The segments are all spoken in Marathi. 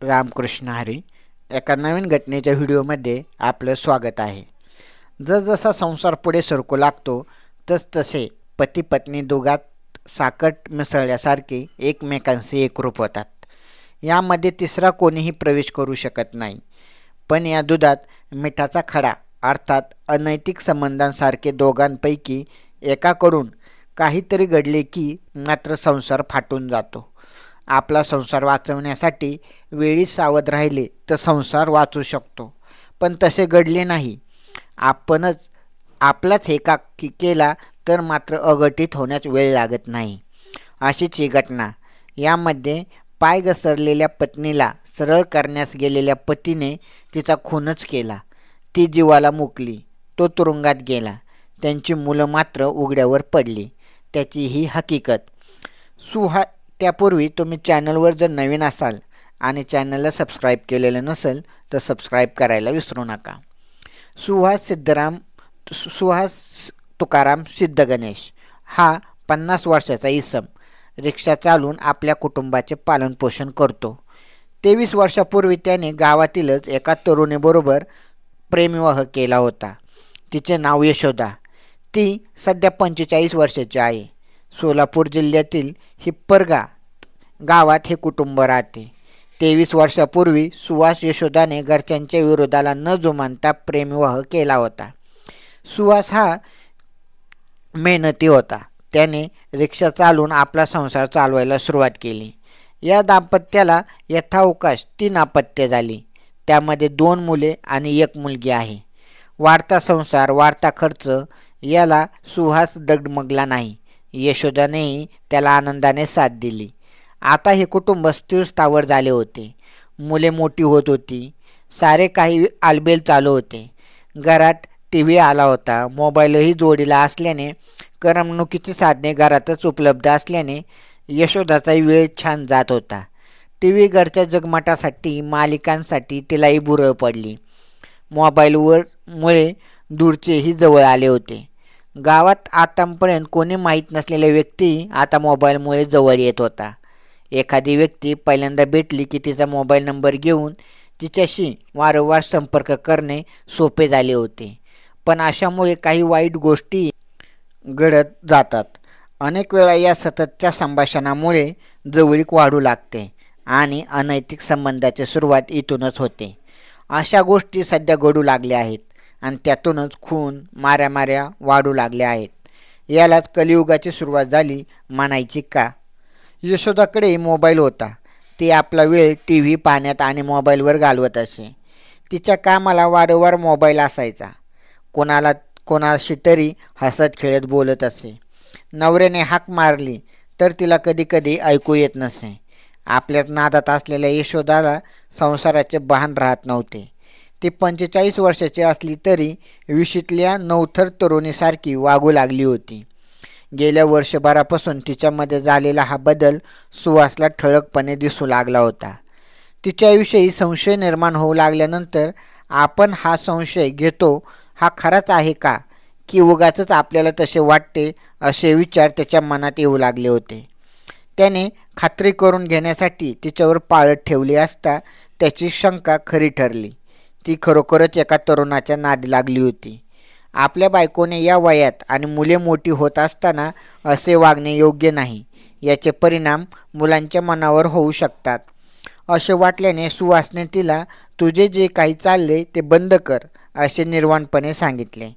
रामकृष्ण हरी. एका नवीन घटनेच्या व्हिडिओमध्ये आपलं स्वागत आहे. जसजसा संसार पुढे सरकू लागतो तसतसे पती पत्नी दोघात साकट मिसळल्यासारखे एकमेकांशी एकरूप होतात. यामध्ये तिसरा कोणीही प्रवेश करू शकत नाही. पण या दुधात मिठाचा खडा अर्थात अनैतिक संबंधांसारखे दोघांपैकी एकाकडून काहीतरी घडले की मात्र संसार फाटून जातो. आपला संसार वाचवण्यासाठी वेळीच सावध राहिले तर संसार वाचू शकतो. पण तसे घडले नाही. आपणच आपलाच एकाकी केला तर मात्र अघटित होण्यास वेळ लागत नाही. अशीच ही घटना. यामध्ये पाय घसरलेल्या पत्नीला सरळ करण्यास गेलेल्या पतीने तिचा खूनच केला. ती जीवाला मुकली. तो तुरुंगात गेला. त्यांची मुलं मात्र उघड्यावर पडली. त्याची ही हकीकत. त्यापूर्वी तुम्ही चॅनलवर जर नवीन असाल आणि चॅनलला सबस्क्राईब केलेलं नसेल तर सबस्क्राईब करायला विसरू नका. सुहास तुकाराम सिद्धगणेश हा 50 वर्षाचा इसम रिक्षा चालवून आपल्या कुटुंबाचे पालनपोषण करतो. 23 वर्षापूर्वी त्याने गावातीलच एका तरुणीबरोबर प्रेमविवाह केला होता. तिचे नाव यशोदा. ती सध्या 45 वर्षाची आहे. सोलापूर जिल्ह्यातील हिप्परगा गावात हे कुटुंब राहते. 23 वर्षापूर्वी सुहास यशोदाने घरच्यांच्या विरोधाला न जुमानता प्रेमविवाह केला होता. सुहास हा मेहनती होता. त्याने रिक्षा चालवून आपला संसार चालवायला सुरुवात केली. या दाम्पत्याला यथावकाश 3 अपत्ये झाली. त्यामध्ये 2 मुले आणि 1 मुलगी आहे. वाढता संसार वाढता खर्च याला सुहास डगमगला नाही. यशोदानेही त्याला आनंदाने साथ दिली. आता हे कुटुंब स्थिर स्थावर झाले होते. मुले मोठी होत होती. सारे काही आलबेल चालू होते. घरात TV आला होता. मोबाईलही जोडीला असल्याने करमणुकीची साधने घरातच उपलब्ध असल्याने यशोदाचाही वेळ छान जात होता. TV घरच्या जगमटासाठी मालिकांसाठी तिलाही बुरळ पडली. मोबाईलवर मुळे दूरचेही जवळ आले होते. गावात आतापर्यंत कोणी माहीत नसलेल्या व्यक्ती आता मोबाईलमुळे जवळ येत होता. एखादी व्यक्ती पहिल्यांदा भेटली की तिचा मोबाईल नंबर घेऊन तिच्याशी वारंवार संपर्क करणे सोपे झाले होते. पण अशामुळे काही वाईट गोष्टी घडत जातात. अनेक वेळा या सततच्या संभाषणामुळे जवळीक वाढू लागते आणि अनैतिक संबंधाची सुरुवात इथूनच होते. अशा गोष्टी सध्या घडू लागल्या आहेत आणि त्यातूनच खून माऱ्या वाढू लागल्या आहेत. यालाच कलियुगाची सुरुवात झाली म्हणायची का? यशोदाकडे मोबाईल होता. ती आपला वेळ TV पाहण्यात आणि मोबाईलवर घालवत असे. तिच्या कामाला वारंवार मोबाईल असायचा. कोणाशी तरी हसत खेळत बोलत असे. नवऱ्याने हाक मारली तर तिला कधीकधी ऐकू येत नसे. आपल्याच नादात असलेल्या यशोदाला संसाराचे भान राहत नव्हते. ती 45 वर्षाची असली तरी 20तल्या नवथर तरुणीसारखी वागू लागली होती. गेल्या वर्षभरापासून तिच्यामध्ये झालेला हा बदल सुहासला ठळकपणे दिसू लागला होता. तिच्याविषयी संशय निर्माण होऊ लागल्यानंतर आपण हा संशय घेतो हा खराच आहे का की उगाचच आपल्याला तसे वाटते असे विचार त्याच्या मनात येऊ लागले होते. त्याने खात्री करून घेण्यासाठी तिच्यावर पाळत ठेवली असता त्याची शंका खरी ठरली. ती खरोखरच एका तरुणाच्या नादी लागली होती. आपल्या बायकोने या वयात आणि मुले मोठी होत असताना असे वागणे योग्य नाही. याचे परिणाम मुलांच्या मनावर होऊ शकतात. असे वाटल्याने सुहासने तिला तुझे जे काही चालले ते बंद कर असे निर्वाणपणे सांगितले.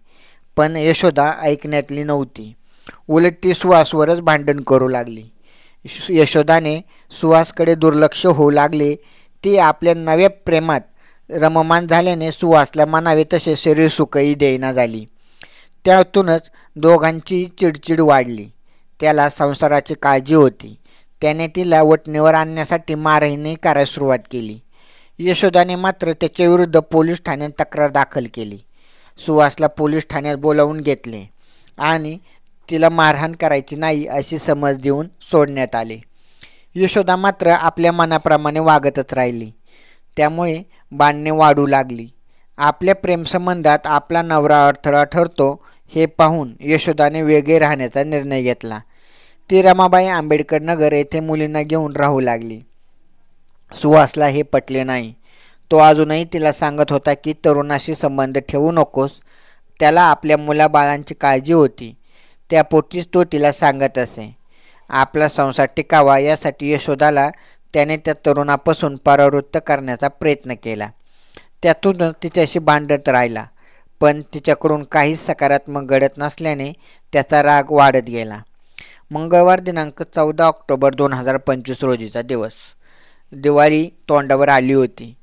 पण यशोदा ऐकण्यातली नव्हती. उलट ती सुहासवरच भांडण करू लागली. यशोदाने सुहासकडे दुर्लक्ष होऊ लागले. ती आपल्या नव्या प्रेमात रममाण झाल्याने सुहासला म्हणावे तसे शरीर सुखही देईना झाली. त्यातूनच दोघांची चिडचिड वाढली. त्याला संसाराची काळजी होती. त्याने तिला वटणीवर आणण्यासाठी मारहाणही करायला सुरुवात केली. यशोदाने मात्र त्याच्याविरुद्ध पोलीस ठाण्यात तक्रार दाखल केली. सुहासला पोलीस ठाण्यात बोलावून घेतले आणि तिला मारहाण करायची नाही अशी समज देऊन सोडण्यात आले. यशोदा मात्र आपल्या मनाप्रमाणे वागतच राहिली. त्यामुळे भांडणे वाढू लागली. आपल्या प्रेमसंबंधात आपला नवरा अडथळा ठरतो हे पाहून यशोदाने वेगळे राहण्याचा निर्णय घेतला. ती रमाबाई आंबेडकर नगर येथे मुलींना घेऊन राहू लागली. सुहासला हे पटले नाही. तो अजूनही तिला सांगत होता की तरुणाशी संबंध ठेवू नकोस, त्याला आपल्या मुलाबाळांची काळजी होती. त्यापोटीच तो तिला सांगत असे. आपला संसार टिकावा यासाठी यशोदाला त्याने त्या तरुणापासून परावृत्त करण्याचा प्रयत्न केला. त्यातूनच तिच्याशी भांडत राहिला, पण तिच्याकडून काहीच सकारात्मक घडत नसल्याने त्याचा राग वाढत गेला. मंगळवार दिनांक 14 ऑक्टोबर 2025 रोजीचा दिवस. दिवाळी तोंडावर आली होती.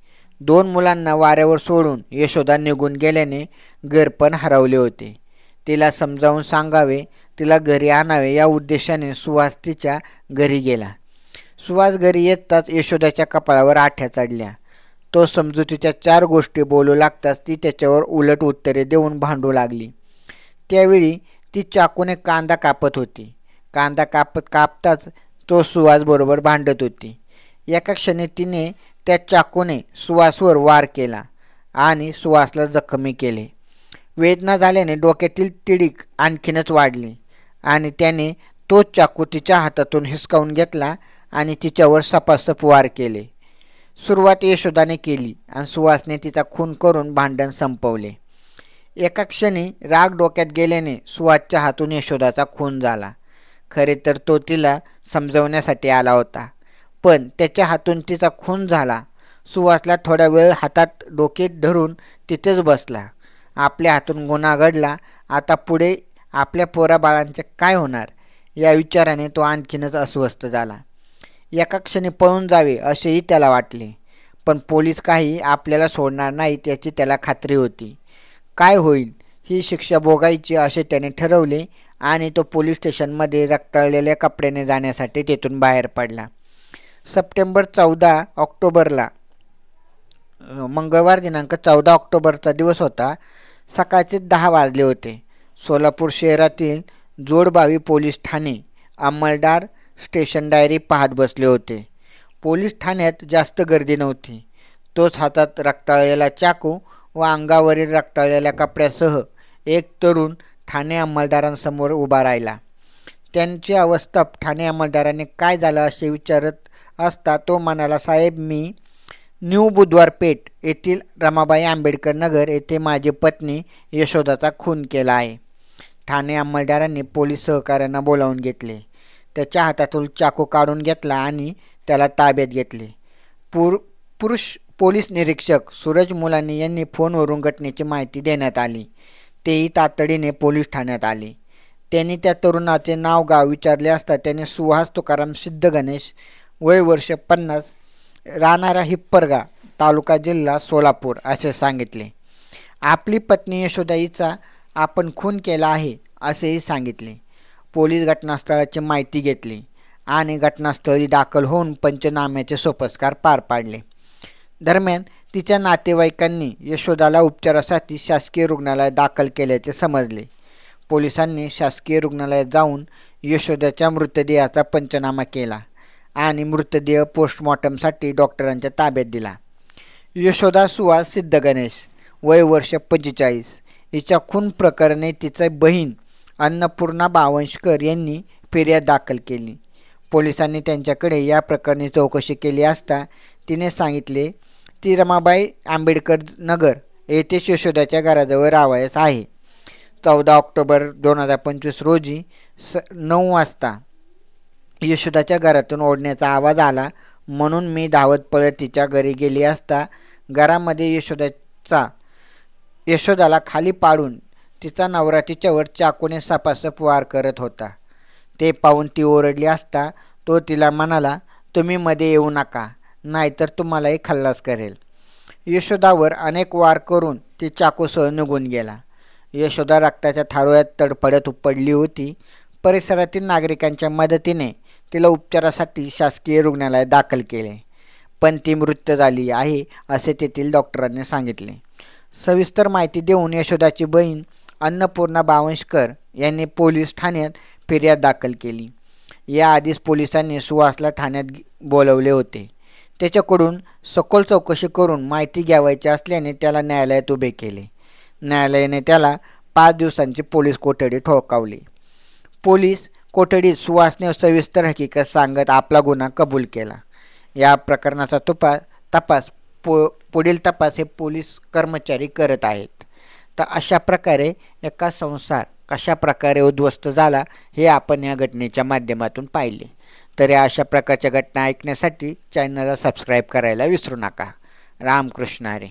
2 मुलांना वाऱ्यावर सोडून यशोदा निघून गेल्याने घर पण हरवले होते. तिला समजावून सांगावे, तिला घरी आणावे या उद्देशाने सुहास तिच्या घरी गेला. सुहास घरी येताच यशोदाच्या कपाळावर आठ्या चढल्या. तो समजुतीच्या 4 गोष्टी बोलू लागताच ती त्याच्यावर उलट उत्तरे देऊन भांडू लागली. त्यावेळी ती चाकूने कांदा कापत होती. कांदा कापताच तो सुहासबरोबर भांडत होती. एका क्षणी तिने त्या चाकूने सुहासवर वार केला आणि सुहासला जखमी केले. वेदना झाल्याने डोक्यातील तिडीक आणखीनच वाढली आणि त्याने तोच चाकू तिच्या हातातून हिसकावून घेतला आणि तिच्यावर सपासप वार केले. सुरुवात यशोदाने केली आणि सुहासने तिचा खून करून भांडण संपवले. एका क्षणी राग डोक्यात गेल्याने सुहासच्या हातून यशोदाचा खून झाला. खरे तर तो तिला समजवण्यासाठी आला होता, पण त्याच्या हातून तिचा खून झाला. सुहासला थोडा वेळ हातात डोके धरून तिथेच बसला. आपल्या हातून गुन्हा घडला, आता पुढे आपल्या पोराबाळांचे काय होणार या विचाराने तो आणखीनच अस्वस्थ झाला. एका क्षणी पळून जावे असेही त्याला वाटले, पण पोलीस काही आपल्याला सोडणार नाहीत याची त्याला खात्री होती. काय होईल, ही शिक्षा भोगायची असे त्याने ठरवले आणि तो पोलीस स्टेशनमध्ये रक्ताळलेल्या कपड्याने जाण्यासाठी तेथून बाहेर पडला. सप्टेंबर 14 ऑक्टोबरला मंगळवार दिनांक 14 ऑक्टोबरचा दिवस होता. सकाळचे 10 वाजले होते. सोलापूर शहरातील जोडबावी पोलीस ठाणे अंमलदार स्टेशन डायरी पाहत बसले होते. पोलीस ठाण्यात जास्त गर्दी नव्हती. तोच हातात रक्ताळलेला चाकू व अंगावरील रक्ताळलेल्या कपड्यासह एक तरुण ठाणे अंमलदारांसमोर उभा राहिला. त्यांची अवस्था ठाणे अंमलदाराने काय झालं असे विचारत असता तो म्हणाला, साहेब, मी न्यू बुधवार पेठ येथील रमाबाई आंबेडकर नगर येथे माझी पत्नी यशोदाचा खून केला आहे. ठाणे अंमलदारांनी पोलीस सहकाऱ्यांना बोलावून घेतले. त्याच्या हातातून चाकू काढून घेतला आणि त्याला ताब्यात घेतले. पुरुष पोलीस निरीक्षक सूरज मुलानी यांनी फोनवरून घटनेची माहिती देण्यात आली. तेही तातडीने पोलीस ठाण्यात आले. त्यांनी त्या तरुणाचे नाव गाव विचारले असता त्याने सुहास तुकाराम सिद्ध गणेश, वय वर्ष 50, राहणारा हिप्परगा, तालुका जिल्हा सोलापूर असे सांगितले. आपली पत्नी यशोदा हिचा आपण खून केला आहे असेही सांगितले. पोलीस घटनास्थळाची माहिती घेतली आणि घटनास्थळी दाखल होऊन पंचनाम्याचे सोपस्कार पार पाडले. दरम्यान तिच्या नातेवाईकांनी यशोदाला उपचारासाठी शासकीय रुग्णालयात दाखल केल्याचे समजले. पोलिसांनी शासकीय रुग्णालयात जाऊन यशोदाच्या मृतदेहाचा पंचनामा केला आणि मृतदेह पोस्टमॉर्टमसाठी डॉक्टरांच्या ताब्यात दिला. यशोदा सुहास सिद्ध गणेश, वय वर्ष 45, हिच्या खून प्रकरणी तिची बहीण अन्नपूर्णा बावनशकर यांनी फिर्याद दाखल केली. पोलिसांनी त्यांच्याकडे या प्रकरणी चौकशी केली असता तिने सांगितले ती रमाबाई आंबेडकर नगर येथेच यशोदाच्या घराजवळ राहावयास आहे. 14 ऑक्टोबर 2025 रोजी 9 वाजता यशोदाच्या घरातून ओढण्याचा आवाज आला म्हणून मी धावत पळत तिच्या घरी गेली असता घरामध्ये यशोदाला खाली पाडून तिचा नवरा तिच्यावर चाकूने सपासप वार करत होता. ते पाहून ती ओरडली असता तो तिला म्हणाला, तुम्ही मध्ये येऊ नका, नाहीतर तुम्हालाही खल्लास करेल. यशोदावर अनेक वार करून ती चाकूसह निघून गेला. यशोदा रक्ताच्या थारोळ्यात तडफडत पडली होती. परिसरातील नागरिकांच्या मदतीने तिला उपचारासाठी शासकीय रुग्णालयात दाखल केले, पण ती मृत झाली आहे असे तेथील डॉक्टरांनी सांगितले. सविस्तर माहिती देऊन यशोदाची बहीण अन्नपूर्णा बावनशकर यांनी पोलीस ठाण्यात फिर्याद दाखल केली. याआधीच पोलिसांनी सुहासला ठाण्यात बोलवले होते. त्याच्याकडून सखोल चौकशी करून माहिती घ्यावायची असल्याने त्याला न्यायालयात उभे केले. न्यायालयाने त्याला 5 दिवसांची पोलीस कोठडी ठोठावली. पोलीस कोठडीत सुहासने सविस्तर हकीकत सांगत आपला गुन्हा कबूल केला. या प्रकरणाचा तपास पुढील तपास हे पोलीस कर्मचारी करत आहेत. तर अशा प्रकारे एका संसार कशा प्रकारे उद्ध्वस्त झाला हे आपण या घटनेच्या माध्यमातून पाहिले. तर या अशा प्रकारच्या घटना ऐकण्यासाठी चॅनलला सबस्क्राईब करायला विसरू नका. रामकृष्ण हरी.